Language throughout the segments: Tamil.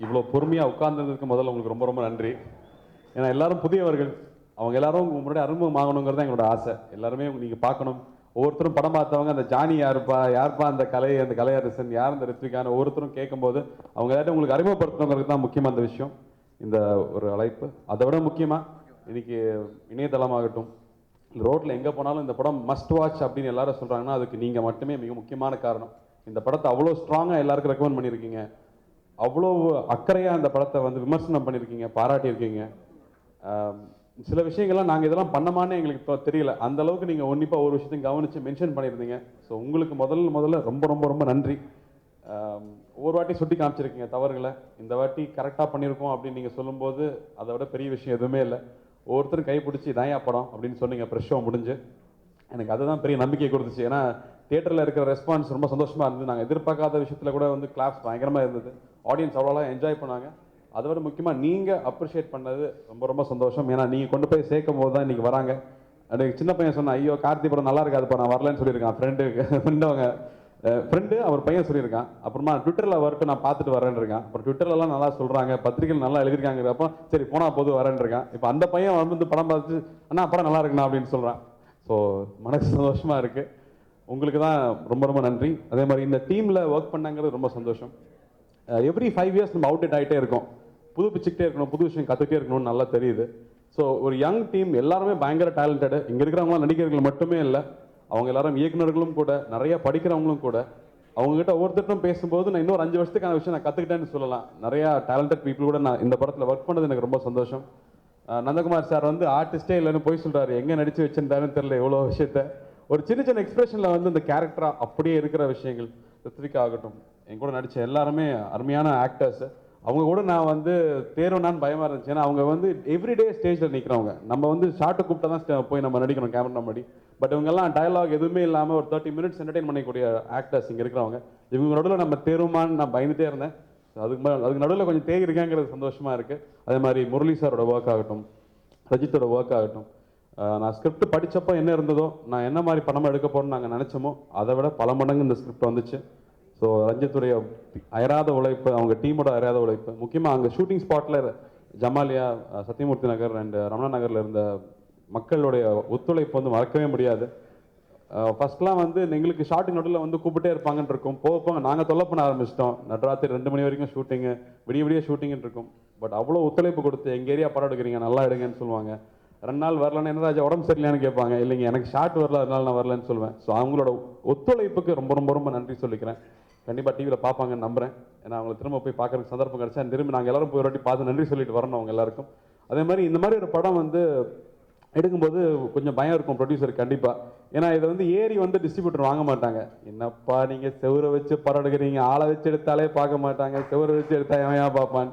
இவ்வளோ பொறுமையாக உட்கார்ந்ததுக்கு முதல்ல உங்களுக்கு ரொம்ப ரொம்ப நன்றி. ஏன்னா எல்லாரும் புதியவர்கள், அவங்க எல்லாரும் முன்னாடி அறிமுகம் ஆகணுங்கிறது தான் எங்களோட ஆசை. எல்லாருமே நீங்கள் பார்க்கணும். ஒவ்வொருத்தரும் படம் பார்த்தவங்க அந்த ஜானி யாருப்பா, யார்ப்பா அந்த கலையரசன், யார் இந்த ரித்விகான்னு ஒவ்வொருத்தரும் கேட்கும்போது அவங்க எல்லாத்தையும் உங்களுக்கு அறிமுகப்படுத்தணுங்கிறது தான் முக்கியமாக அந்த விஷயம், இந்த ஒரு அழைப்பு. அதை விட முக்கியமாக இன்னைக்கு இணையதளமாகட்டும், ரோட்டில் எங்கே போனாலும் இந்த படம் மஸ்ட் வாட்ச் அப்படின்னு எல்லாரும் சொல்கிறாங்கன்னா அதுக்கு நீங்கள் மட்டுமே மிக முக்கியமான காரணம். இந்த படத்தை அவ்வளோ ஸ்ட்ராங்காக எல்லாருக்கும் ரெக்கமெண்ட் பண்ணியிருக்கீங்க, அவ்வளோ அக்கறையாக இந்த படத்தை வந்து விமர்சனம் பண்ணியிருக்கீங்க, பாராட்டியிருக்கீங்க. சில விஷயங்கள்லாம் நாங்கள் இதெல்லாம் பண்ணமானே எங்களுக்கு இப்போ தெரியல, அந்த அளவுக்கு நீங்கள் உன்னிப்பாக ஒரு விஷயத்தையும் கவனித்து மென்ஷன் பண்ணியிருந்தீங்க. ஸோ உங்களுக்கு முதல்ல ரொம்ப ரொம்ப ரொம்ப நன்றி. ஒரு வாட்டி சுட்டி காமிச்சிருக்கீங்க தவறுகளை, இந்த வாட்டி கரெக்டாக பண்ணியிருக்கோம் அப்படின்னு நீங்கள் சொல்லும்போது அதை விட பெரிய விஷயம் எதுவுமே இல்லை. ஒவ்வொருத்தரும் கைப்பிடிச்சி தயா படம் அப்படின்னு சொன்னீங்க ப்ரெஷ் ஷோ முடிஞ்சு. எனக்கு அதுதான் பெரிய நம்பிக்கை கொடுத்துச்சு. ஏன்னா தியேட்டரில் இருக்கிற ரெஸ்பான்ஸ் ரொம்ப சந்தோஷமாக இருந்தது. நாங்கள் எதிர்பார்க்காத விஷயத்தில் கூட வந்து கிளாப்ஸ் பயங்கரமாக இருந்தது. ஆடியன்ஸ் அவ்வளோலாம் என்ஜாய் பண்ணாங்க. அதை விட முக்கியமாக நீங்கள் அப்ரிஷியேட் பண்ணது ரொம்ப ரொம்ப சந்தோஷம். ஏன்னா நீங்கள் கொண்டு போய் சேர்க்கும் போது தான் இன்றைக்கி வராங்க. எனக்கு சின்ன பையன் சொன்னேன், ஐயோ கார்த்தி படம் நல்லா இருக்காதுப்பா நான் வரலன்னு சொல்லியிருக்கான். ஃப்ரெண்டு அவர் பையன் சொல்லியிருக்கான். அப்புறமா ட்விட்டரில் வரட்டும் நான் பார்த்துட்டு வரேன்னு இருக்கான். அப்புறம் ட்விட்டர்லாம் நல்லா சொல்கிறாங்க, பத்திரிகைகள் நல்லா எழுதியிருக்காங்கிறப்போ சரி போனால் போது வரேன்னு இருக்கான். இப்போ அந்த பையன் வந்து படம் பார்த்து அண்ணா படம் நல்லா இருக்குண்ணா அப்படின்னு சொல்கிறான். ஸோ மனசு சந்தோஷமாக இருக்குது. உங்களுக்கு தான் ரொம்ப ரொம்ப நன்றி. அதே மாதிரி இந்த டீமில் ஒர்க் பண்ணாங்கிறது ரொம்ப சந்தோஷம். எவ்ரி 5 இயர்ஸ் நம்ம அவுடேட் ஆகிட்டே இருக்கோம், புதுப்பிச்சுக்கிட்டே இருக்கணும், புது விஷயம் கற்றுக்கிட்டே இருக்கணும்னு நல்லா தெரியுது. ஸோ ஒரு யங் டீம் எல்லாருமே பயங்கர டேலண்டடு. இங்கே இருக்கிறவங்களாம் நடிகர்கள் மட்டுமே இல்லை, அவங்க எல்லாரும் இயக்குநர்களும் கூட, நிறைய படிக்கிறவங்களும் கூட. அவங்ககிட்ட ஒவ்வொருத்தரும் பேசும்போது நான் இன்னொரு 5 வருஷத்துக்கான விஷயம் நான் கற்றுக்கிட்டேன்னு சொல்லலாம். நிறையா டேலண்டட் பீப்புள் கூட நான் இந்த படத்தில் ஒர்க் பண்ணது எனக்கு ரொம்ப சந்தோஷம். நந்தகுமார் சார் வந்து ஆர்டிஸ்டே இல்லைன்னு போய் சொல்கிறாரு, எங்கே நடித்து வச்சிருந்தாருன்னு தெரியல எவ்வளோ விஷயத்த. ஒரு சின்ன சின்ன எக்ஸ்பிரஷனில் வந்து இந்த கேரக்டராக அப்படியே இருக்கிற விஷயங்கள், ரித்விகா ஆகட்டும், என் கூட நடித்த எல்லாருமே அருமையான ஆக்டர்ஸு. அவங்க கூட நான் வந்து தேர்வுனான்னு பயமாக இருந்துச்சு. ஏன்னா அவங்க வந்து எவ்ரிடே ஸ்டேஜில் நிற்கிறவங்க. நம்ம வந்து ஷார்ட்டை கூப்பிட்டா தான் போய் நம்ம நடிக்கணும் கேமரா முன்னாடி. பட் இவங்கெல்லாம் டயலாக் எதுவுமே இல்லாமல் ஒரு 30 மினிட்ஸ் என்டர்டெயின் பண்ணக்கூடிய ஆக்டர்ஸ் இங்கே இருக்கிறவங்க. இவங்க நடுவில் நம்ம தேர்வுமான்னு நான் பயந்துட்டே இருந்தேன். அதுக்கு நடுவில் கொஞ்சம் தேங்கிருக்கேங்கிறது சந்தோஷமாக இருக்குது. அதே மாதிரி முரளி சாரோட ஒர்க் ஆகட்டும், ரஜித்தோட ஒர்க் ஆகட்டும், நான் ஸ்கிரிப்ட் படித்தப்போ என்ன இருந்ததோ, நான் என்ன மாதிரி படமாக எடுக்க போகிறோன்னு நாங்கள் நினச்சோமோ அதை விட பல மடங்கு இந்த ஸ்கிரிப்ட் வந்துச்சு. ஸோ ரஞ்சித்துடைய அயராத உழைப்பு, அவங்க டீமோட அயராத உழைப்பு, முக்கியமாக அங்கே ஷூட்டிங் ஸ்பாட்டில் ஜமாலியா, சத்தியமூர்த்தி நகர் அண்ட் ரமணா நகரில் இருந்த மக்களுடைய ஒத்துழைப்பு வந்து மறக்கவே முடியாது. ஃபஸ்ட்லாம் வந்து எங்களுக்கு ஷார்ட்டிங் நடுவில் வந்து கூப்பிட்டே இருப்பாங்கன்னு இருக்கும். போக நாங்கள் தொல்லை பண்ண ஆரம்பிச்சிட்டோம். நடுராத்திரி 2 மணி வரைக்கும் ஷூட்டிங்கு, விடிய ஷூட்டிங்னு இருக்கும். பட் அவ்வளோ ஒத்துழைப்பு கொடுத்து எங்கள் ஏரியா படம் எடுக்கிறீங்க நல்லா எடுங்கன்னு சொல்லுவாங்க. 2 நாள் வரலன்னு என்ன ராஜா உடம்பு சரியில்லையான்னு கேட்பாங்க. இல்லைங்க எனக்கு ஷார்ட் வரல அதனால நான் வரலன்னு சொல்லுவேன். ஸோ அவங்களோட ஒத்துழைப்புக்கு ரொம்ப ரொம்ப ரொம்ப நன்றி சொல்லிக்கிறேன். கண்டிப்பாக டிவியில் பார்ப்பாங்கன்னு நம்புகிறேன். ஏன்னா அவங்களை திரும்ப போய் பார்க்குறதுக்கு சந்தர்ப்பம் கிடச்சா திரும்பி நாங்கள் எல்லாரும் போய் ஒரு வாட்டி பார்த்து நன்றி சொல்லிட்டு வரணும் அவங்க எல்லாருக்கும். அதே மாதிரி இந்த மாதிரி ஒரு படம் வந்து எடுக்கும்போது கொஞ்சம் பயம் இருக்கும் ப்ரொடியூசர் கண்டிப்பாக. ஏன்னா இதை வந்து ஏறி வந்து டிஸ்ட்ரிபியூட்டர் வாங்க மாட்டாங்க. என்னப்பா நீங்கள் செவரை வச்சு படம் எடுக்கிறீங்க, ஆளை வச்சு எடுத்தாலே பார்க்க மாட்டாங்க, செவரை வச்சு எடுத்தா எவன் பார்ப்பான்.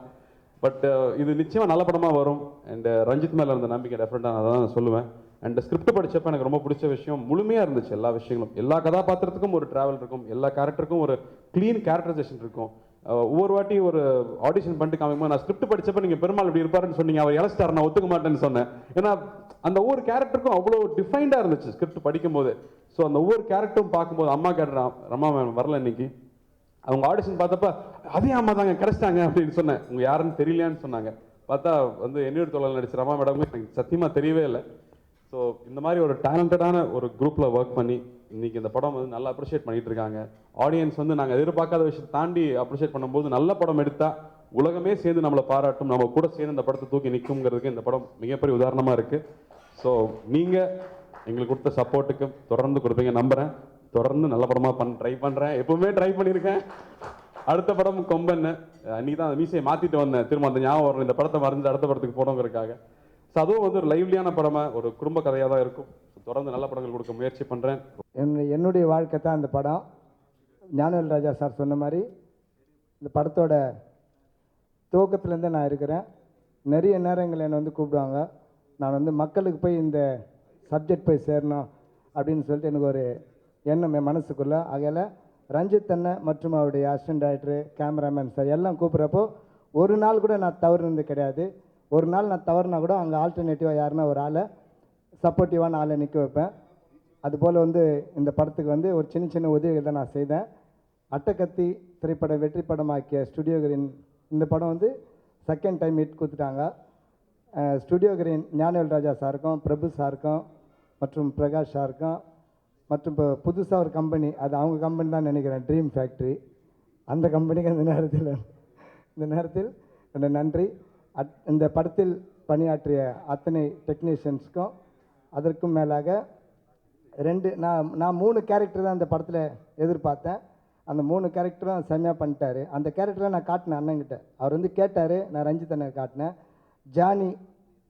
பட் இது நிச்சயமாக நல்ல படமாக வரும். அண்ட் ரஞ்சித் மேலே இருந்த நம்பிக்கை டெஃபினட்டாக நான் தான் சொல்லுவேன். அண்ட் ஸ்கிரிப்ட் படித்தப்போ எனக்கு ரொம்ப பிடிச்ச விஷயம் முழுமையாக இருந்துச்சு. எல்லா விஷயங்களும், எல்லா கதாபாத்திரத்துக்கும் ஒரு ட்ராவல் இருக்கும், எல்லா கேரக்டருக்கும் ஒரு க்ளீன் கேரக்டரைசேஷன் இருக்கும். ஒவ்வொரு வாட்டி ஒரு ஆடிஷன் பண்ணிட்டு காமிக்கும்போது நான் ஸ்கிரிப்ட் படித்தப்போ நீங்கள் பெருமாள் இப்படி இருப்பாருன்னு சொன்னீங்க, அவர் இலஸ்டார் நான் ஒத்துக்க மாட்டேன்னு சொன்னேன். ஏன்னா அந்த ஒவ்வொரு கேரக்டருக்கும் அவ்வளோ டிஃபைண்டாக இருந்துச்சு ஸ்கிரிப்ட் படிக்கும்போது. ஸோ அந்த ஒவ்வொரு கேரக்டரும் பார்க்கும்போது அம்மா கேட்டுறான், ரமா மேம் வரல இன்னைக்கு, அவங்க ஆடிஷன் பார்த்தப்ப அதே அம்மா தாங்க கிடைச்சிட்டாங்க அப்படின்னு சொன்னேன். உங்க யாருன்னு தெரியலையான்னு சொன்னாங்க. பார்த்தா வந்து என்னோட தொழில் நடிச்ச ரமா மேடம் எனக்கு சத்தியமாக தெரியவே இல்லை. ஸோ இந்த மாதிரி ஒரு டேலண்டடான ஒரு குரூப்பில் ஒர்க் பண்ணி இன்னைக்கு இந்த படம் வந்து நல்லா அப்ரிஷியேட் பண்ணிட்டு இருக்காங்க. ஆடியன்ஸ் வந்து நாங்கள் எதிர்பார்க்காத விஷயத்தை தாண்டி அப்ரிஷியேட் பண்ணும்போது நல்ல படம் எடுத்தா உலகமே சேர்ந்து நம்மளை பாராட்டும், நம்ம கூட சேர்ந்து இந்த படத்தை தூக்கி நிற்குங்கிறதுக்கு இந்த படம் மிகப்பெரிய உதாரணமாக இருக்குது. ஸோ நீங்கள் எங்களுக்கு கொடுத்த சப்போர்ட்டுக்கு தொடர்ந்து கொடுப்பீங்க நம்புகிறேன். தொடர்ந்து நல்ல படமாக ட்ரை பண்ணுறேன், எப்பவுமே ட்ரை பண்ணியிருக்கேன். அடுத்த படம் கொம்பன்னு அன்றைக்கி தான் அந்த மீசையை மாற்றிட்டு வந்தேன், திரும்ப அந்த ஞாபகம் வரும் இந்த படத்தை மறந்து அடுத்த படத்துக்கு போனோங்கிறதுக்காக. ஸோ அதுவும் வந்து ஒரு லைவ்லியான படமாக ஒரு குடும்ப கதையாக தான் இருக்கும். தொடர்ந்து நல்ல படங்கள் கொடுக்க முயற்சி பண்ணுறேன். என்னுடைய வாழ்க்கை தான் அந்த படம். ஞானவேல் ராஜா சார் சொன்ன மாதிரி இந்த படத்தோட துவக்கத்துலேருந்து நான் இருக்கிறேன். நிறைய நேரங்கள் என்னை வந்து கூப்பிடுவாங்க. நான் வந்து மக்களுக்கு போய் இந்த சப்ஜெக்ட் போய் சேரணும் அப்படின்னு சொல்லிட்டு எனக்கு ஒரு எண்ணம் என் மனசுக்குள்ளே. ஆகையில் ரஞ்சித் அண்ணன் மற்றும் அவருடைய அசிஸ்டன்ட் டைரக்டரு, கேமராமேன் சார் எல்லாம் கூப்பிட்றப்போ ஒரு நாள் கூட நான் தவறுனது கிடையாது. ஒரு நாள் நான் தவறுனா கூட அங்கே ஆல்டர்னேட்டிவாக யாருன்னா ஒரு ஆளை சப்போர்ட்டிவான ஆளை நிற்க வைப்பேன். அதுபோல் வந்து இந்த படத்துக்கு வந்து ஒரு சின்ன சின்ன உதவிகள் தான் நான் செய்தேன். அட்டக்கத்தி திரைப்படம் வெற்றி படமாக்கிய ஸ்டுடியோகளின் இந்த படம் வந்து செகண்ட் டைம் ஹிட் கொடுத்துட்டாங்க. ஸ்டுடியோ கிரீன் ஞானவேல் ராஜா சாருக்கும் பிரபு சாருக்கும் மற்றும் பிரகாஷ் சாருக்கும் மற்றும் இப்போ புதுசாக ஒரு கம்பெனி, அது அவங்க கம்பெனி தான் நினைக்கிறேன், ட்ரீம் ஃபேக்ட்ரி, அந்த கம்பெனிக்கு இந்த நேரத்தில் என்னோட நன்றி. இந்த படத்தில் பணியாற்றிய அத்தனை டெக்னீஷியன்ஸ்க்கும், அதற்கும் மேலாக நான் 3 கேரக்டர் தான் இந்த படத்தில் எதிர்பார்த்தேன். அந்த 3 கேரக்டரும் செம்மையாக பண்ணிட்டாரு. அந்த கேரக்டரை நான் காட்டினேன் அண்ணங்கிட்ட. அவர் வந்து கேட்டார், நான் ரஞ்சித் அண்ணன் காட்டினேன். ஜானி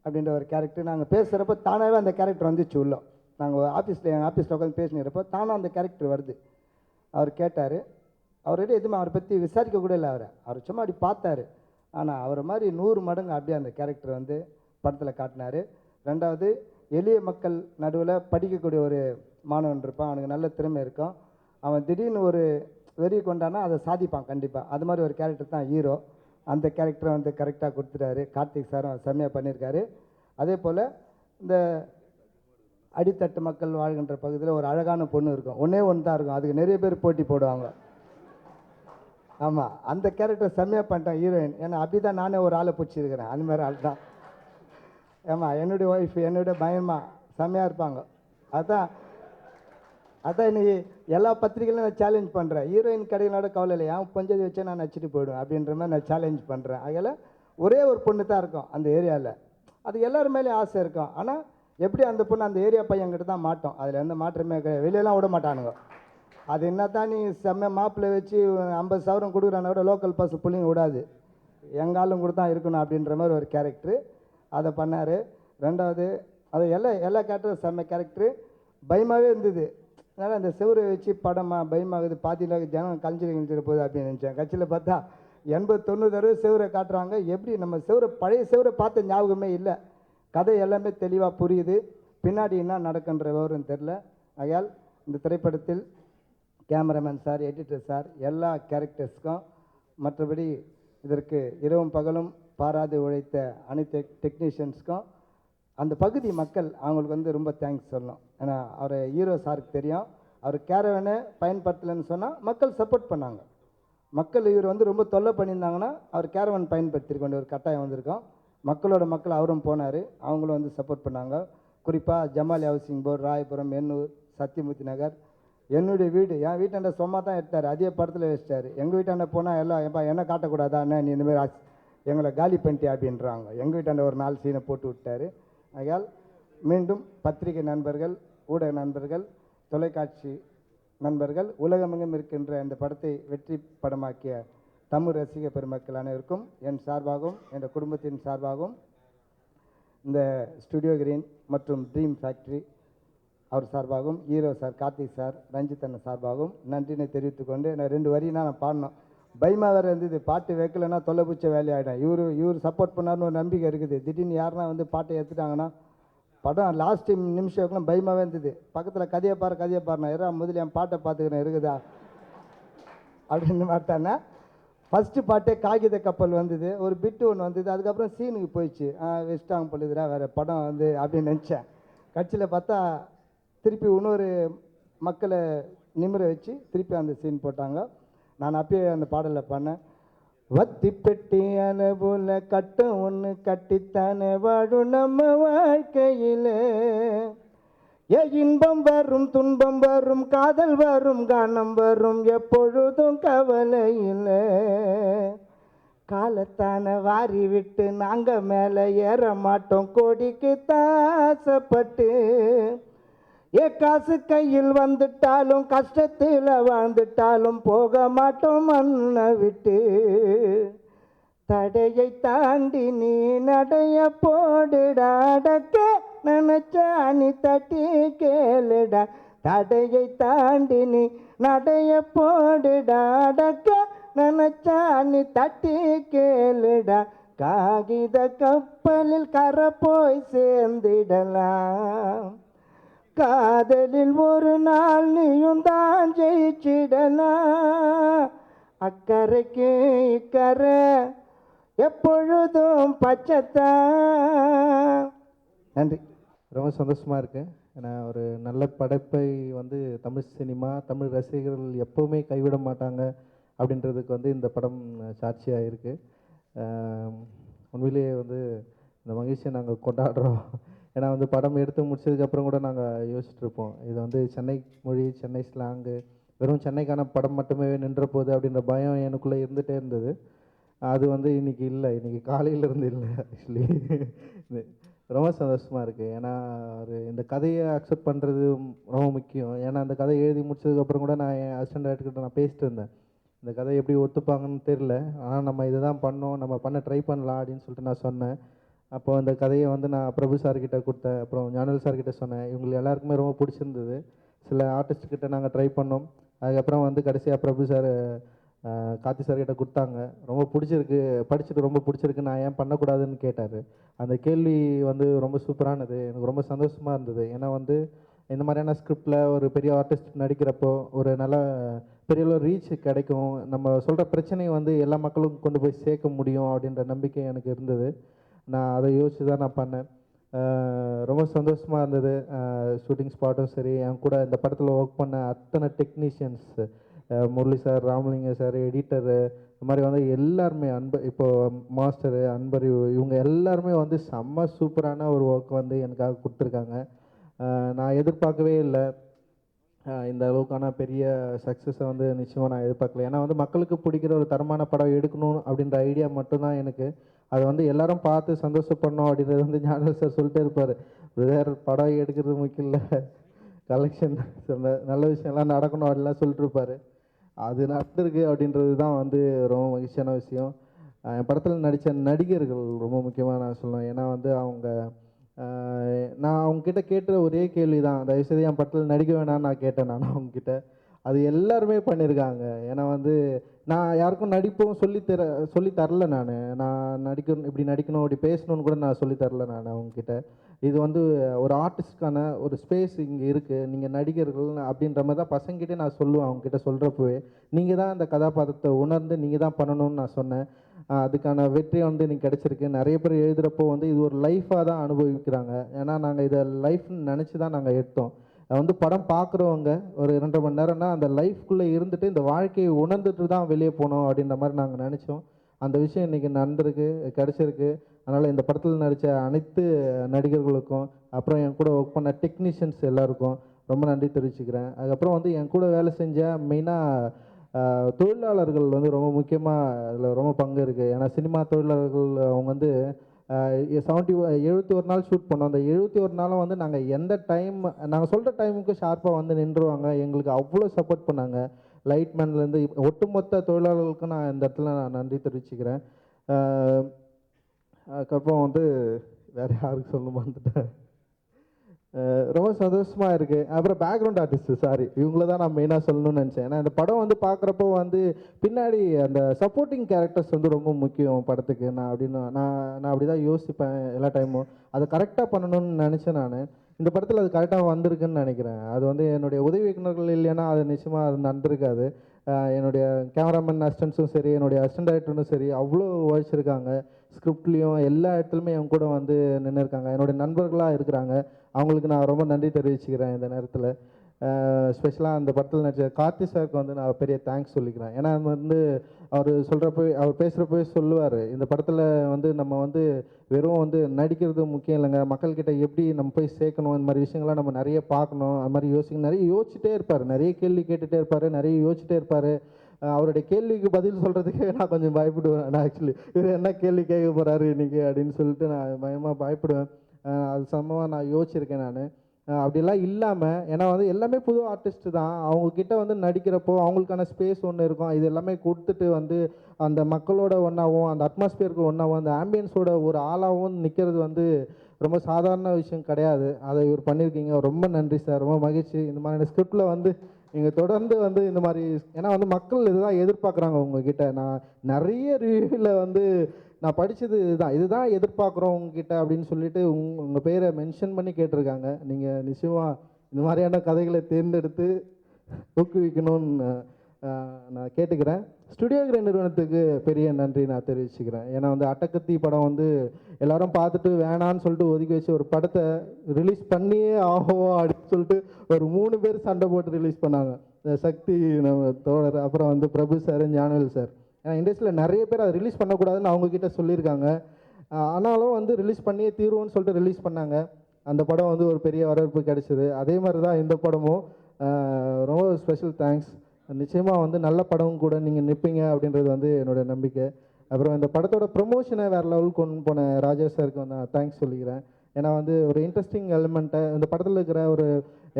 அப்படின்ற ஒரு கேரக்டர் நாங்கள் பேசுகிறப்ப தானாகவே அந்த கேரக்டர் வந்துச்சு உள்ள. நாங்கள் எங்கள் ஆஃபீஸில் உட்காந்து பேசினிருப்போ தானாக அந்த கேரக்டர் வருது. அவர் கேட்டார். அவர்கிட்ட எதுவுமே அவரை பற்றி விசாரிக்க கூட இல்லை. அவர் சும்மா அப்படி பார்த்தாரு. ஆனால் அவரை மாதிரி 100 மடங்கு அப்படியே அந்த கேரக்டர் வந்து படத்தில் காட்டினார். ரெண்டாவது, எளிய மக்கள் நடுவில் படிக்கக்கூடிய ஒரு மாணவன் இருப்பான், அவனுக்கு நல்ல திறமை இருக்கும். அவன் திடீர்னு ஒரு வெறி கொண்டானா அதை சாதிப்பான் கண்டிப்பாக. அது மாதிரி ஒரு கேரக்டர் தான் ஹீரோ. அந்த கேரக்டரை வந்து கரெக்டாக கொடுத்துட்டாரு. கார்த்திக் சாரும் செம்மையாக பண்ணியிருக்காரு. அதே போல் இந்த அடித்தட்டு மக்கள் வாழ்கின்ற பகுதியில் ஒரு அழகான பொண்ணு இருக்கும், ஒன்றே ஒன்று தான் இருக்கும், அதுக்கு நிறைய பேர் போட்டி போடுவாங்க. ஆமாம், அந்த கேரக்டர் செம்மையாக பண்ணிட்டேன் ஹீரோயின். ஏன்னா அப்படி தான் நானே ஒரு ஆளை பிடிச்சிருக்கிறேன், அந்த மாதிரி ஆள் தான். ஆமாம், என்னுடைய ஒய்ஃப் என்னுடைய பயமா செம்மையாக இருப்பாங்க. அதான் இன்னைக்கு எல்லா பத்திரிகையிலும் நான் சேலஞ்ச் பண்ணுறேன். ஹீரோயின் கடைகளோட கவலை இல்லை, ஏன் பஞ்சதி வச்சா நான் நச்சுட்டு போயிடுவேன் அப்படின்ற மாதிரி நான் சேலஞ்ச் பண்ணுறேன். அதில் ஒரே ஒரு பொண்ணு தான் இருக்கும் அந்த ஏரியாவில். அது எல்லாரும் மேலே ஆசை இருக்கும். ஆனால் எப்படி அந்த பொண்ணு அந்த ஏரியா பையன்கிட்ட தான் மாட்டோம், அதில் எந்த மாற்றமே கிடையாது. வெளியெல்லாம் விட மாட்டானுங்க. அது என்ன தான் நீ செம்ம மாப்பிள்ளை வச்சு 50,000 கொடுக்குறான விட லோக்கல் பஸ் பிள்ளைங்க விடாது, எங்காலும் கூட தான் இருக்கணும் அப்படின்ற மாதிரி ஒரு கேரக்டரு அதை பண்ணார். ரெண்டாவது, அது எல்லா கேரக்டரும் செம்ம கேரக்டரு. பயமாகவே இருந்தது. அதனால் அந்த செவரை வச்சு படமாக பயமாகுது, பாதியில் ஜனம் கழிச்சிட்டு போகுது அப்படின்னு நினச்சேன். கட்சியில் பார்த்தா 80-90 தடவை செவரை காட்டுறாங்க. எப்படி நம்ம பழைய செவரை பார்த்த ஞாபகமே இல்லை. கதை எல்லாமே தெளிவாக புரியுது, பின்னாடி என்ன நடக்குன்ற விவரம் தெரில. ஆகையால் இந்த திரைப்படத்தில் கேமராமேன் சார், எடிட்டர் சார், எல்லா கேரக்டர்ஸ்க்கும், மற்றபடி இதற்கு இரவும் பகலும் பாராது உழைத்த அனைத்து டெக்னீஷியன்ஸ்க்கும், அந்த பகுதி மக்கள் அவங்களுக்கு வந்து ரொம்ப தேங்க்ஸ் சொல்லணும். ஏன்னா அவர் ஹீரோ சாருக்கு தெரியும், அவர் கேரவனை பயன்படுத்தலைன்னு சொன்னால் மக்கள் சப்போர்ட் பண்ணாங்க. மக்கள் இவர் வந்து ரொம்ப தொல்லை பண்ணியிருந்தாங்கன்னா அவர் கேரவன் பயன்படுத்திக்க வேண்டிய ஒரு கட்டாயம் வந்திருக்கோம். மக்கள் அவரும் போனார், அவங்களும் வந்து சப்போர்ட் பண்ணாங்க. குறிப்பாக ஜமாலி ஹவுசிங் போர்டு, ராயபுரம், எண்ணூர், சத்தியமூர்த்தி நகர், என்னுடைய வீடு, என் வீட்டாண்ட சும்மா தான் எடுத்தார், அதே படத்தில் வச்சிட்டாரு. எங்கள் வீட்டாண்ட போனால் எல்லாம் எப்பா என்ன காட்டக்கூடாதா அண்ணா, நீ இந்தமாதிரி எங்களை காலி பண்ணிட்டே அப்படின்றாங்க. எங்கள் வீட்டாண்ட ஒரு 4 சீனை போட்டு விட்டார். ஆகையால் மீண்டும் பத்திரிகை நண்பர்கள், ஊடக நண்பர்கள், தொலைக்காட்சி நண்பர்கள், உலகமெங்கும் இருக்கின்ற இந்த படத்தை வெற்றி படமாக்கிய தமிழ் ரசிக பெருமக்கள் அனைவருக்கும் என் சார்பாகவும் என் குடும்பத்தின் சார்பாகவும் இந்த ஸ்டுடியோ கிரீன் மற்றும் ட்ரீம் ஃபேக்ட்ரி அவர் சார்பாகவும், hero sir Karthik sir, Ranjith அண்ணன் சார்பாகவும் நன்றினை தெரிவித்துக்கொண்டு, நான் 2 வரினா நான் பாடணும். பயமாக வேறு இருந்தது, பாட்டு வைக்கலைன்னா தொலைபூச்ச வேலையாகிடும். இவர் சப்போர்ட் பண்ணார்னு ஒரு நம்பிக்கை இருக்குது. திடீர்னு யாருன்னா வந்து பாட்டை எடுத்துட்டாங்கன்னா படம் லாஸ்ட் நிமிஷம் வைக்கலாம் பயமாகவே இருந்தது. பக்கத்தில் கதையை பாருண்ணா, முதல்ல என் பாட்டை பார்த்துக்கிறேன் இருக்குதா அப்படின்னு பார்த்தானே. ஃபஸ்ட்டு பாட்டே காகித கப்பல் வந்தது, ஒரு பிட்டு ஒன்று வந்தது, அதுக்கப்புறம் சீனுக்கு போயிடுச்சு. வெஸ்டாங் பொழுதுரா வேறு படம் வந்து அப்படின்னு நினச்சேன். கட்சியில் பார்த்தா திருப்பி இன்னொரு மக்களை நிமிர வச்சு திருப்பி அந்த சீன் போட்டாங்க. நான் அப்பயே அந்த பாடலில் பண்ணேன். வத்தி பெட்டி அளவுல கட்டம் ஒன்று கட்டித்தானே வாழும் நம்ம வாழ்க்கையில், இன்பம் வரும் துன்பம் வரும் காதல் வரும் கானம் வரும் எப்பொழுதும் கவலையில், காலத்தான வாரி விட்டு நாங்கள் மேலே ஏற மாட்டோம் கோடிக்கு தாசப்பட்டு, காசு கையில் வந்துட்டாலும் கஷ்டத்தில் வாழ்ந்துட்டாலும் போக மாட்டோம் மண்ணை விட்டு, தடையை தாண்டி நீ நடைய போடுடா, அடக்க நினைச்சா நீ தட்டி கேளுடா, தடையை தாண்டி நீ நடைய போடுடா, அடக்க நினைச்சா நீ தட்டி கேளுடா, காகித கப்பலில் கரை போய் சேர்ந்திடலாம், காதலில் ஒரு நாள் நீயும் தான் ஜெயிச்சிடலாம், அக்கறைக்கு இக்கரை எப்பொழுதும் பச்சைத்தான். நன்றி. ரொம்ப சந்தோஷமாக இருக்குது. ஏன்னா ஒரு நல்ல படைப்பை வந்து தமிழ் சினிமா, தமிழ் ரசிகர்கள் எப்போவுமே கைவிட மாட்டாங்க அப்படின்றதுக்கு வந்து இந்த படம் சாட்சியாக இருக்குது. உண்மையிலேயே வந்து இந்த மகிழ்ச்சியை நாங்கள் கொண்டாடுறோம். ஏன்னா வந்து படம் எடுத்து முடிச்சதுக்கப்புறம் கூட நாங்கள் யோசிச்சுட்ருப்போம், இது வந்து சென்னை மொழி, சென்னை ஸ்லாங்கு, வெறும் சென்னைக்கான படம் மட்டுமே நின்ற போகுது அப்படின்ற பயம் எனக்குள்ளே இருந்துகிட்டே இருந்தது. அது வந்து இன்றைக்கி இல்லை, இன்றைக்கி காலையிலேருந்து இல்லை. ஆக்சுவலி ரொம்ப சந்தோஷமாக இருக்குது. ஏன்னா இந்த கதையை அக்செப்ட் பண்ணுறது ரொம்ப முக்கியம். ஏன்னா அந்த கதை எழுதி முடிச்சதுக்கப்புறம் கூட நான் என் அசிஸ்டன்ட் டைரக்டர்கிட்ட நான் பேசிட்டு இருந்தேன், இந்த கதை எப்படி ஒத்துப்பாங்கன்னு தெரில, ஆனால் நம்ம இதை தான் பண்ணோம், நம்ம பண்ண ட்ரை பண்ணலாம் அப்படின்னு சொல்லிட்டு நான் சொன்னேன். அப்போ அந்த கதையை வந்து நான் பிரபு சார்கிட்ட கொடுத்தேன், அப்புறம் ஞானவேல் சார்கிட்ட சொன்னேன். இவங்களுக்கு எல்லாருக்குமே ரொம்ப பிடிச்சிருந்தது. சில ஆர்டிஸ்ட்கிட்ட நாங்கள் ட்ரை பண்ணோம். அதுக்கப்புறம் வந்து கடைசியாக பிரபு சார் கார்த்தி சார்கிட்ட கொடுத்தாங்க. ரொம்ப பிடிச்சிருக்கு, படிச்சுட்டு ரொம்ப பிடிச்சிருக்கு, நான் ஏன் பண்ணக்கூடாதுன்னு கேட்டார். அந்த கேள்வி வந்து ரொம்ப சூப்பரானது, எனக்கு ரொம்ப சந்தோஷமாக இருந்தது. ஏன்னா வந்து இந்த மாதிரியான ஸ்கிரிப்டில் ஒரு பெரிய ஆர்டிஸ்ட் நடிக்கிறப்போ ஒரு நல்ல பெரிய ஒரு ரீச் கிடைக்கும், நம்ம சொல்கிற பிரச்சனையை வந்து எல்லா மக்களுக்கும் கொண்டு போய் சேர்க்க முடியும் அப்படின்ற நம்பிக்கை எனக்கு இருந்தது. நான் அதை யோசித்து தான் நான் பண்ணேன். ரொம்ப சந்தோஷமாக இருந்தது. ஷூட்டிங் ஸ்பாட்டும் சரி, என் கூட இந்த படத்தில் ஒர்க் பண்ண அத்தனை technicians, Murali sir, Ramalinga sir, editor, இந்த மாதிரி வந்து எல்லாருமே, இப்போது மாஸ்டரு அன்பர், இவங்க எல்லாருமே வந்து செம்ம சூப்பரான ஒரு ஒர்க் வந்து எனக்காக கொடுத்துருக்காங்க. நான் எதிர்பார்க்கவே இல்லை இந்த அளவுக்கான பெரிய சக்ஸஸை வந்து நிச்சயமாக நான் எதிர்பார்க்கல. ஏன்னா வந்து மக்களுக்கு பிடிக்கிற ஒரு தரமான படம் எடுக்கணும் அப்படின்ற ஐடியா மட்டும்தான் எனக்கு. அதை வந்து எல்லாரும் பார்த்து சந்தோஷப்படணும் அப்படின்றது வந்து ஞானவேல் சார் சொல்லிட்டே இருப்பார், வேறு படம் எடுக்கிறது முக்கியம் இல்லை, கலெக்ஷன் நல்ல விஷயம்லாம் நடக்கணும் அப்படின்லாம் சொல்லிட்டு இருப்பார். அது நடந்திருக்கு அப்படின்றது தான் வந்து ரொம்ப மகிழ்ச்சியான விஷயம். என் படத்தில் நடித்த நடிகர்கள் ரொம்ப முக்கியமாக நான் சொல்லுவேன். ஏன்னா வந்து நான் அவங்கக்கிட்ட கேட்ட ஒரே கேள்வி தான், தயவுசெய்து என் படத்தில் நடிக்க வேணாம்னு நான் கேட்டேன். நான் அவங்கக்கிட்ட அது எல்லாருமே பண்ணியிருக்காங்க. ஏன்னா வந்து நான் யாருக்கும் நடிப்பும் சொல்லி தரல. நான் நடிக்கணும், இப்படி நடிக்கணும், இப்படி பேசணும்னு கூட நான் சொல்லி தரல நான் அவங்கக்கிட்ட. இது வந்து ஒரு ஆர்டிஸ்ட்கான ஒரு ஸ்பேஸ் இங்கே இருக்குது, நீங்கள் நடிகர்கள் அப்படின்ற மாதிரி தான் பசங்கிட்டே நான் சொல்லுவேன். அவங்கக்கிட்ட சொல்கிறப்பவே நீங்கள் தான் அந்த கதாபாத்திரத்தை உணர்ந்து நீங்கள் தான் பண்ணணும்னு நான் சொன்னேன். அதுக்கான வெற்றி வந்து எனக்கு கிடச்சிருக்கு. நிறைய பேர் எழுதுகிறப்போ வந்து இது ஒரு லைஃபாக தான் அனுபவிக்கிறாங்க. ஏன்னா நாங்கள் இதை லைஃப்னு நினச்சி தான் நாங்கள் எடுத்தோம். வந்து படம் பார்க்குறவங்க ஒரு 2.5 மணி நேரம்னா அந்த லைஃப்குள்ளே இருந்துட்டு இந்த வாழ்க்கையை உணர்ந்துட்டு தான் வெளியே போனோம் அப்படின்ற மாதிரி நாங்கள் நினச்சோம். அந்த விஷயம் இன்றைக்கி நடந்திருக்கு, கிடச்சிருக்கு. அதனால் இந்த படத்தில் நடித்த அனைத்து நடிகர்களுக்கும், அப்புறம் என் கூட ஒர்க் பண்ண டெக்னீஷியன்ஸ் எல்லாருக்கும் ரொம்ப நன்றி தெரிவிச்சுக்கிறேன். அதுக்கப்புறம் வந்து என் கூட வேலை செஞ்ச மெயினாக தொழிலாளர்கள் வந்து ரொம்ப முக்கியமாக அதில் ரொம்ப பங்கு இருக்குது. ஏன்னா சினிமா தொழிலாளர்கள் அவங்க வந்து 71 நாள் ஷூட் பண்ணோம். அந்த 71 நாளும் வந்து நாங்கள் எந்த டைம், நாங்கள் சொல்கிற டைமுக்கு ஷார்ப்பாக வந்து நின்றுவாங்க. எங்களுக்கு அவ்வளோ சப்போர்ட் பண்ணாங்க. லைட்மேன்லேருந்து ஒட்டுமொத்த தொழிலாளர்களுக்கும் நான் இந்த இடத்துல நான் நன்றி தெரிவிச்சுக்கிறேன். அதுக்கப்புறம் வந்து வேறு யாருக்கு சொல்ல வந்துட்டேன். ரொம்ப சந்தோஷமாக இருக்குது. அப்புறம் பேக்ரவுண்ட் ஆர்டிஸ்ட்டு, சாரி, இவங்கள தான் நான் மெயினாக சொல்லணும்னு நினச்சேன். ஏன்னா இந்த படம் வந்து பார்க்குறப்போ வந்து பின்னாடி அந்த சப்போர்ட்டிங் கேரக்டர்ஸ் வந்து ரொம்ப முக்கியம் படத்துக்கு. நான் அப்படி தான் யோசிப்பேன் எல்லா டைமும். அதை கரெக்டாக பண்ணணும்னு நினச்சேன் நான். இந்த படத்தில் அது கரெக்டாக வந்திருக்குன்னு நினைக்கிறேன். அது வந்து என்னுடைய உதவி இயக்குநர்கள் இல்லைன்னா அது நிச்சயமாக அது நடந்திருக்காது. என்னுடைய கேமராமேன் அசிஸ்டன்ஸும் சரி, என்னுடைய அசிஸ்டன்ட் டைரக்டரும் சரி, அவ்வளோ உழைச்சிருக்காங்க. ஸ்கிரிப்ட்லேயும் எல்லா இடத்துலையுமே அவங்க கூட வந்து நின்று இருக்காங்க. என்னுடைய நண்பர்களாக இருக்கிறாங்க. அவங்களுக்கு நான் ரொம்ப நன்றி தெரிவிச்சுக்கிறேன் இந்த நேரத்தில். ஸ்பெஷலாக அந்த படத்தில் நடிச்ச கார்த்தி சாருக்கு வந்து நான் பெரிய தேங்க்ஸ் சொல்லிக்கிறேன். ஏன்னா வந்து அவர் பேசுகிறப்பவே சொல்லுவார், இந்த படத்தில் வந்து நம்ம வந்து வெறும் வந்து நடிக்கிறது முக்கியம் இல்லைங்க, மக்கள்கிட்ட எப்படி நம்ம போய் சேர்க்கணும், இந்த மாதிரி விஷயங்கள்லாம் நம்ம நிறைய பார்க்கணும், அது மாதிரி நிறைய யோசிச்சுட்டே இருப்பார், நிறைய கேள்வி கேட்டுகிட்டே இருப்பார், நிறைய யோசிச்சுட்டே இருப்பார். அவருடைய கேள்விக்கு பதில் சொல்கிறதுக்கே நான் கொஞ்சம் பயப்படுவேன். நான் ஆக்சுவலி இவர் என்ன கேள்வி கேட்க போகிறாரு இன்றைக்கி அப்படின்னு சொல்லிட்டு நான் பயப்படுவேன். அது சம்பவமாக நான் யோசிச்சிருக்கேன் நான். அப்படிலாம் இல்லாமல், ஏன்னா வந்து எல்லாமே புது ஆர்டிஸ்ட்டு தான், அவங்கக்கிட்ட வந்து நடிக்கிறப்போ அவங்களுக்கான ஸ்பேஸ் ஒன்று இருக்கும். இது எல்லாமே கொடுத்துட்டு வந்து அந்த மக்களோட ஒன்றாவும், அந்த அட்மாஸ்பியருக்கு ஒன்றாவும், அந்த ஆம்பியன்ஸோட ஒரு ஆளாகவும் நிற்கிறது வந்து ரொம்ப சாதாரண விஷயம் கிடையாது. அதை இவர் பண்ணியிருக்கீங்க. ரொம்ப நன்றி சார், ரொம்ப மகிழ்ச்சி. இந்த மாதிரியான ஸ்கிரிப்டில் வந்து நீங்கள் தொடர்ந்து வந்து இந்த மாதிரி, ஏன்னா வந்து மக்கள் இதுதான் எதிர்பார்க்குறாங்க உங்ககிட்ட. நான் நிறைய ரிவ்யூவில் வந்து நான் படித்தது இதுதான் எதிர்பார்க்குறோம் உங்ககிட்ட அப்படின்னு சொல்லிட்டு உங்கள் பேரை மென்ஷன் பண்ணி கேட்டிருக்காங்க. நீங்கள் நிச்சயமாக இந்த மாதிரியான கதைகளை தேர்ந்தெடுத்து ஊக்குவிக்கணும்னு நான் கேட்டுக்கிறேன். ஸ்டுடியோ கிரேன் நிறுவனத்துக்கு பெரிய நன்றி நான் தெரிவிச்சுக்கிறேன். ஏன்னா வந்து அட்டகத்தி படம் வந்து எல்லாரும் பார்த்துட்டு வேணான்னு சொல்லிட்டு ஒதுக்கி வச்சு ஒரு படத்தை ரிலீஸ் பண்ணியே ஆகும் அப்படின்னு சொல்லிட்டு ஒரு 3 பேர் சண்டை போட்டு ரிலீஸ் பண்ணாங்க. சக்தி நம்ம தோழர், அப்புறம் வந்து பிரபு சார், ஞானவேல் சார். ஏன்னா இண்டஸ்ட்ரியில் நிறைய பேர் அதை ரிலீஸ் பண்ணக்கூடாதுன்னு அவங்கக்கிட்ட சொல்லியிருக்காங்க. ஆனாலும் வந்து ரிலீஸ் பண்ணியே தீர்வோன்னு சொல்லிட்டு ரிலீஸ் பண்ணாங்க. அந்த படம் வந்து ஒரு பெரிய வரவேற்பு கிடைச்சிது. அதே மாதிரி தான் இந்த படமும். ரொம்ப ஸ்பெஷல் தேங்க்ஸ். நிச்சயமாக வந்து நல்ல படம் கூட நீங்கள் நிற்பீங்க அப்படின்றது வந்து என்னோடய நம்பிக்கை. அப்புறம் இந்த படத்தோட ப்ரொமோஷனை வேறு லெவலுக்கு கொண்டு போன ராஜா சாருக்கு வந்து நான் தேங்க்ஸ் சொல்லிக்கிறேன். ஏன்னா வந்து ஒரு இன்ட்ரெஸ்டிங் எலிமெண்ட்டை இந்த படத்தில் இருக்கிற ஒரு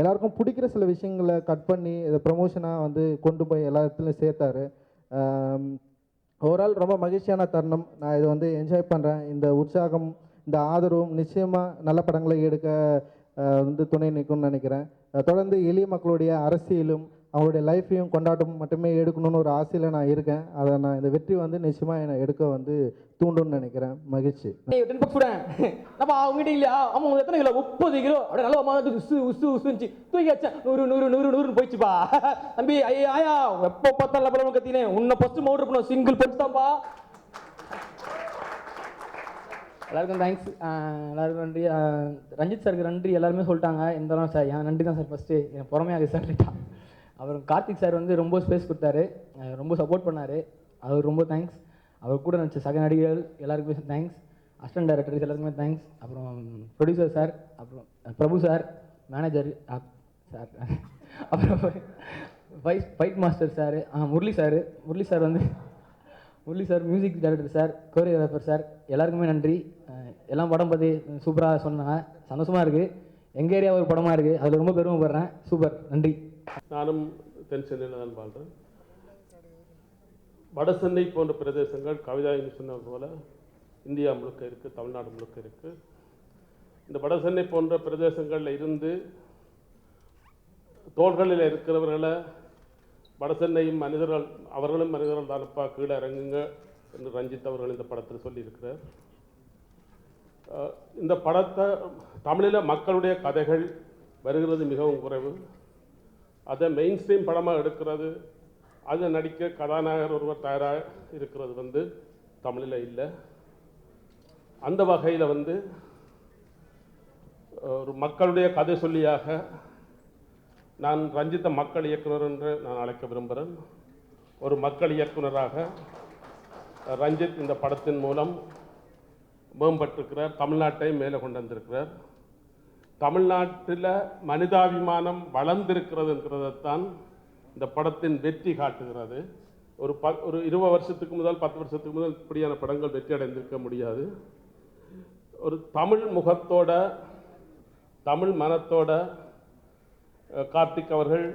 எல்லாருக்கும் பிடிக்கிற சில விஷயங்களை கட் பண்ணி இதை ப்ரொமோஷனாக வந்து கொண்டு போய் எல்லா இடத்துலையும் சேர்த்தாரு. ஓவரால் ரொம்ப மகிழ்ச்சியான தருணம். நான் இதை வந்து என்ஜாய் பண்ணுறேன். இந்த உற்சாகம், இந்த ஆதரவும் நிச்சயமாக நல்ல படங்களை எடுக்க வந்து துணை நிற்கும்னு நினைக்கிறேன். தொடர்ந்து எளிய மக்களுடைய அரசியலும் அவங்களுடைய லைஃப்பையும் கொண்டாட்டம் மட்டுமே எடுக்கணும்னு ஒரு ஆசையில் நான் இருக்கேன். அதை நான் இந்த வெற்றி வந்து நிச்சயமாக என்னை எடுக்க வந்து தூண்டும்னு நினைக்கிறேன். மகிழ்ச்சி. நம்ம அவங்ககிட்ட இல்லையா அம்மா எத்தனை கிலோ 30 கிலோ அப்படியே நல்லா உசு உசு உசுச்சு தூக்கி வச்சேன் 100 போயிடுச்சுப்பா தம்பி. ஐயா எப்போ பார்த்தாலும் படம் கத்தினே உன்னை ஃபர்ஸ்ட் மவுண்டர் பண்ணுவோம் சிங்கிள் பட்ஸ் தான்ப்பா. எல்லாருக்கும் தேங்க்ஸ். எல்லாருக்கும் நன்றி. ரஞ்சித் சாருக்கு நன்றி எல்லாருமே சொல்லிட்டாங்க. எந்த சார் என் நன்றி தான் சார் ஃபஸ்ட்டு எனக்கு பொறுமையாக சார் கேட்டான். அப்புறம் கார்த்திக் சார் வந்து ரொம்ப ஸ்பேஸ் கொடுத்தாரு, ரொம்ப சப்போர்ட் பண்ணார். அவர் ரொம்ப தேங்க்ஸ். அவர் கூட நினச்ச சக நடிகர்கள் எல்லாருக்குமே தேங்க்ஸ். அசிஸ்டன்ட் டைரக்டர்ஸ் எல்லாருக்குமே தேங்க்ஸ். அப்புறம் ப்ரொடியூசர் சார், அப்புறம் பிரபு சார், மேனேஜர் சார், அப்புறம் fight master sir, Murali sir வந்து Murali sir, music director sir, choreographer sir, எல்லாருக்குமே நன்றி. எல்லாம் படம் பற்றி சூப்பராக சொன்னாங்க. சந்தோஷமாக இருக்குது. எங்கள் ஏரியா ஒரு படமாக இருக்குது. அதில் ரொம்ப பெருமைப்படுறேன். சூப்பர், நன்றி. நானும் தென் சென்னையில் தான் வாழ்கிறேன். வட சென்னை போன்ற பிரதேசங்கள் கவிதா சொன்னது போல் இந்தியா முழுக்க இருக்குது, தமிழ்நாடு முழுக்க இருக்குது. இந்த வட சென்னை போன்ற பிரதேசங்களில் இருந்து தோள்களில் இருக்கிறவர்களை வட சென்னையும் மனிதர்கள், அவர்களும் மனிதர்கள் தானப்பா, கீழே இறங்குங்க என்று ரஞ்சித் அவர்கள் இந்த படத்தில் சொல்லியிருக்கிறார். இந்த படத்தை தமிழில் மக்களுடைய கதைகள் வருகிறது மிகவும் குறைவு. அதை மெயின் ஸ்ட்ரீம் படமாக எடுக்கிறது, அதை நடிக்க கதாநாயகர் ஒருவர் தயாராக இருக்கிறது வந்து தமிழில் இல்லை. அந்த வகையில் வந்து ஒரு மக்களுடைய கதை சொல்லியாக நான் ரஞ்சித்தை மக்கள் இயக்குனர் என்று நான் அழைக்க விரும்புகிறேன். ஒரு மக்கள் இயக்குனராக ரஞ்சித் இந்த படத்தின் மூலம் மேம்பட்டிருக்கிறார். தமிழ்நாட்டை மேலே கொண்டு வந்திருக்கிறார். தமிழ்நாட்டில் மனிதாபிமானம் வளர்ந்திருக்கிறதுங்கிறதைத்தான் இந்த படத்தின் வெற்றி காட்டுகிறது. ஒரு 20 வருஷத்துக்கு முதல் 10 வருஷத்துக்கு முதல் இப்படியான படங்கள் வெற்றி அடைந்திருக்க முடியாது. ஒரு தமிழ் முகத்தோட, தமிழ் மனத்தோட கார்த்திக் அவர்கள்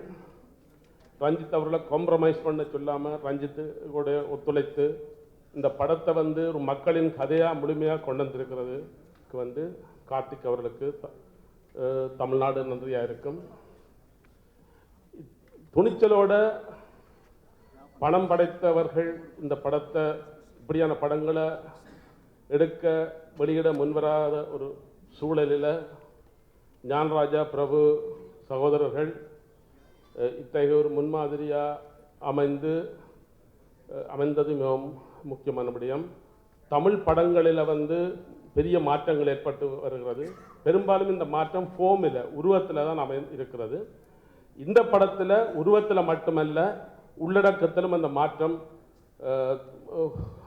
ரஞ்சித் அவர்களை காம்ப்ரமைஸ் பண்ண சொல்லாமல் ரஞ்சித்து கூட ஒத்துழைத்து இந்த படத்தை வந்து ஒரு மக்களின் கதையாக முழுமையாக கொண்டு வந்திருக்கிறதுக்கு வந்து கார்த்திக் அவர்களுக்கு தமிழ்நாடு நன்றியாக இருக்கும். துணிச்சலோட பணம் படைத்தவர்கள் இந்த படத்தை, இப்படியான படங்களை எடுக்க வெளியிட முன்வராத ஒரு சூழலில் ஞானராஜா, பிரபு சகோதரர்கள் இத்தகைய ஒரு முன்மாதிரியாக அமைந்தது மிகவும் முக்கியமான விடயம். தமிழ் படங்களில் வந்து பெரிய மாற்றங்கள் ஏற்பட்டு வருகிறது. பெரும்பாலும் இந்த மாற்றம் ஃபோமில், உருவத்தில் தான் இருக்கிறது. இந்த படத்தில் உருவத்தில் மட்டுமல்ல, உள்ளடக்கத்திலும் அந்த மாற்றம்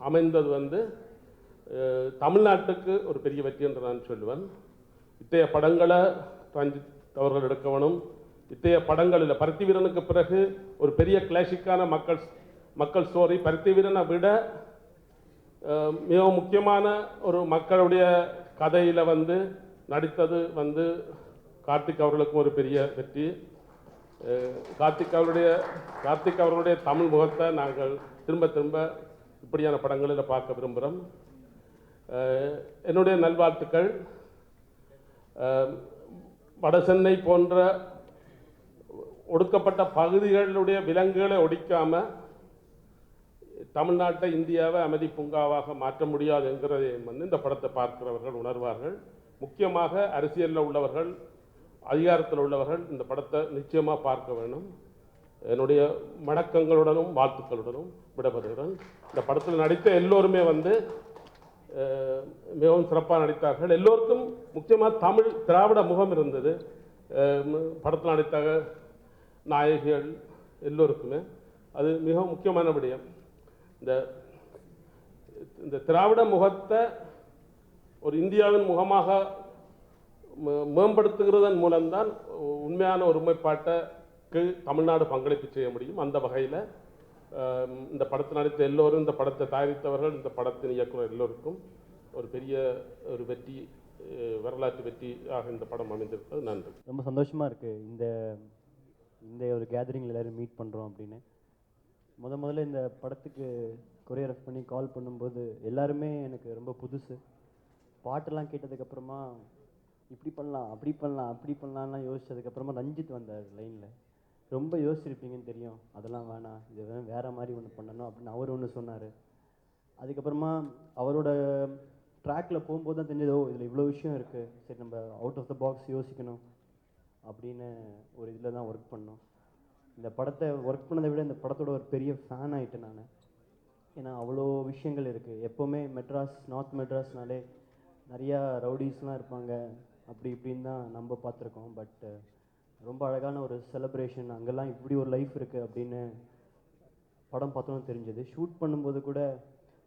அமைந்தது வந்து தமிழ்நாட்டுக்கு ஒரு பெரிய வெற்றி என்று நான் சொல்லுவேன். இத்தகைய படங்களை ரஞ்சித் அவர்கள் எடுக்க வேணும். இத்தகைய படங்களில் பருத்திவீரனுக்கு பிறகு ஒரு பெரிய கிளாசிக்கான மக்கள் ஸ்டோரி, பருத்திவீரனை விட மிகவும் முக்கியமான ஒரு மக்களுடைய கதையில் வந்து நடித்தது வந்து கார்த்திக் அவர்களுக்கும் ஒரு பெரிய வெற்றி. கார்த்திக் அவர்களுடைய தமிழ் முகத்தை நாங்கள் திரும்ப திரும்ப இப்படியான படங்களில் பார்க்க விரும்புகிறோம். என்னுடைய நல்வாழ்த்துக்கள். வடசென்னை போன்ற ஒடுக்கப்பட்ட பகுதிகளுடைய விலங்குகளை ஒடிக்காமல் தமிழ்நாட்டை, இந்தியாவை அமைதி பூங்காவாக மாற்ற முடியாது என்கிறதை வந்து இந்த படத்தை பார்க்கிறவர்கள் உணர்வார்கள். முக்கியமாக அரசியலில் உள்ளவர்கள், அதிகாரத்தில் உள்ளவர்கள் இந்த படத்தை நிச்சயமாக பார்க்க வேண்டும். என்னுடைய வணக்கங்களுடனும் வாழ்த்துக்களுடனும் விடைபெறுகிறேன். இந்த படத்தில் நடித்த எல்லோருமே வந்து மிகவும் சிறப்பாக நடித்தார்கள். எல்லோருக்கும் முக்கியமாக தமிழ் திராவிட முகம் இருந்தது. படத்தில் நடித்த நாயகிகள் எல்லோருக்குமே அது மிகவும் முக்கியமான விடயம். இந்த இந்த திராவிட முகத்தை ஒரு இந்தியாவின் முகமாக மேம்படுத்துகிறதன் மூலம்தான் உண்மையான ஒருமைப்பாட்டுக்கு தமிழ்நாடு பங்களிப்பு செய்ய முடியும். அந்த வகையில் இந்த படத்தை நடித்த எல்லோரும், இந்த படத்தை தயாரித்தவர்கள், இந்த படத்தின் இயக்குனர் எல்லோருக்கும் ஒரு பெரிய ஒரு வெற்றி, வரலாற்று வெற்றியாக இந்த படம் அமைந்திருக்கிறது. நன்றி. ரொம்ப சந்தோஷமாக இருக்குது இந்த ஒரு கேதரிங்கில் எல்லோரும் மீட் பண்ணுறோம் அப்படின்னு. முதல்ல இந்த படத்துக்கு கொரியோகிராஃப் பண்ணி கால் பண்ணும்போது எல்லாருமே எனக்கு ரொம்ப புதுசு. பாட்டெல்லாம் கேட்டதுக்கப்புறமா இப்படி பண்ணலாம், அப்படி பண்ணலாம், அப்படி பண்ணலாம்லாம் யோசிச்சதுக்கப்புறமா ரஞ்சித் வந்தார் லைனில். ரொம்ப யோசிச்சிருப்பீங்கன்னு தெரியும், அதெல்லாம் வேணாம், இது வேறு மாதிரி ஒன்று பண்ணணும் அப்படின்னு அவர் ஒன்று சொன்னார். அதுக்கப்புறமா அவரோட ட்ராக்கில் போகும்போது தான் தெரிஞ்சதோ இதில் இவ்வளோ விஷயம் இருக்குது, சரி நம்ம அவுட் ஆஃப் த பாக்ஸ் யோசிக்கணும் அப்படின்னு ஒரு இதில் தான் ஒர்க் பண்ணோம். இந்த படத்தை ஒர்க் பண்ணதை விட இந்த படத்தோட ஒரு பெரிய ஃபேன் ஆகிட்டேன் நான். ஏன்னா அவ்வளோ விஷயங்கள் இருக்குது. எப்போவுமே மெட்ராஸ், நார்த் மெட்ராஸ்னாலே நிறையா ரவுடிஸ்லாம் இருப்பாங்க, அப்படி இப்படின்னு தான் நம்ம பார்த்துருக்கோம். பட் ரொம்ப அழகான ஒரு செலிப்ரேஷன், அங்கெல்லாம் இப்படி ஒரு லைஃப் இருக்குது அப்படின்னு படம் பார்த்தோன்னு தெரிஞ்சது. ஷூட் பண்ணும்போது கூட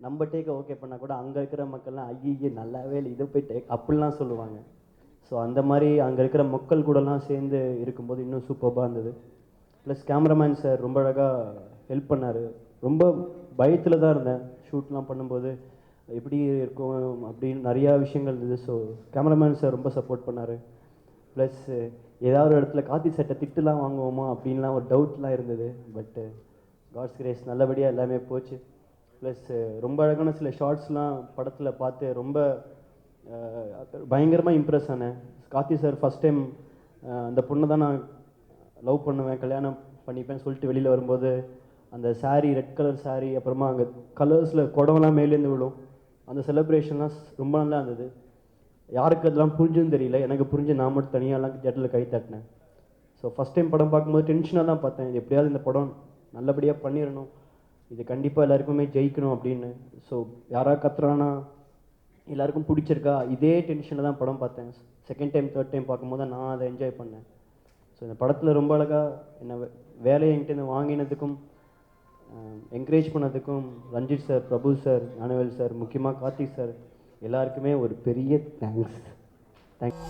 நம்ம டேக்கை ஓகே பண்ணால் கூட அங்கே இருக்கிற மக்கள்லாம் ஐயே நல்லாவே இல்லை, இதை போய் டேக் அப்படிலாம் சொல்லுவாங்க. ஸோ அந்த மாதிரி அங்கே இருக்கிற மக்கள் கூடலாம் சேர்ந்து இருக்கும்போது இன்னும் சூப்பராக இருந்தது. ப்ளஸ் கேமராமேன் சார் ரொம்ப அழகாக ஹெல்ப் பண்ணார். ரொம்ப பயத்தில் தான் இருந்தேன் ஷூட்லாம் பண்ணும்போது, எப்படி இருக்கும் அப்படின்னு நிறையா விஷயங்கள் இருந்தது. ஸோ கேமராமேன் சார் ரொம்ப சப்போர்ட் பண்ணார். ப்ளஸ் ஏதாவது ஒரு இடத்துல கார்த்திக் சட்டை திட்டுலாம் வாங்குவோமா அப்படின்லாம் ஒரு டவுட்லாம் இருந்தது. பட்டு காட்ஸ் கிரேஸ் நல்லபடியாக எல்லாமே போச்சு. ப்ளஸ் ரொம்ப அழகான சில ஷார்ட்ஸ்லாம் படத்தில் பார்த்து ரொம்ப பயங்கரமாக இம்ப்ரெஸ் ஆனேன். கார்த்திக் சார் ஃபஸ்ட் டைம் அந்த பொண்ணை தான் நான் லவ் பண்ணுவேன், கல்யாணம் பண்ணிப்பேன்னு சொல்லிட்டு வெளியில் வரும்போது அந்த சாரீ, ரெட் கலர் சாரீ, அப்புறமா அங்கே கலர்ஸில் குடம்லாம் மேலேருந்து விழும், அந்த செலிப்ரேஷன்லாம் ரொம்ப நல்லா இருந்தது. யாருக்கு அதெல்லாம் புரிஞ்சுன்னு தெரியல, எனக்கு புரிஞ்சு நான் மட்டும் தனியாலாம் தியேட்டரில் கை தட்டினேன். ஸோ ஃபஸ்ட் டைம் படம் பார்க்கும்போது டென்ஷனாக தான் பார்த்தேன், இது எப்படியாவது இந்த படம் நல்லபடியாக பண்ணிடணும், இது கண்டிப்பாக எல்லாருக்குமே ஜெயிக்கணும் அப்படின்னு. ஸோ யாராவது கத்துறானா, எல்லாருக்கும் பிடிச்சிருக்கா, இதே டென்ஷனில் தான் படம் பார்த்தேன். செகண்ட் டைம் தேர்ட் டைம் பார்க்கும்போது தான் நான் அதை என்ஜாய் பண்ணேன். ஸோ இந்த படத்தில் ரொம்ப அழகாக என்னை வேலையை என்கிட்ட வாங்கினதுக்கும் என்கரேஜ் பண்ணதுக்கும் ரஞ்சித் சார், பிரபு சார், ஞானவேல் சார், முக்கியமாக கார்த்திக் சார் எல்லாருக்குமே ஒரு பெரிய தேங்க்ஸ்.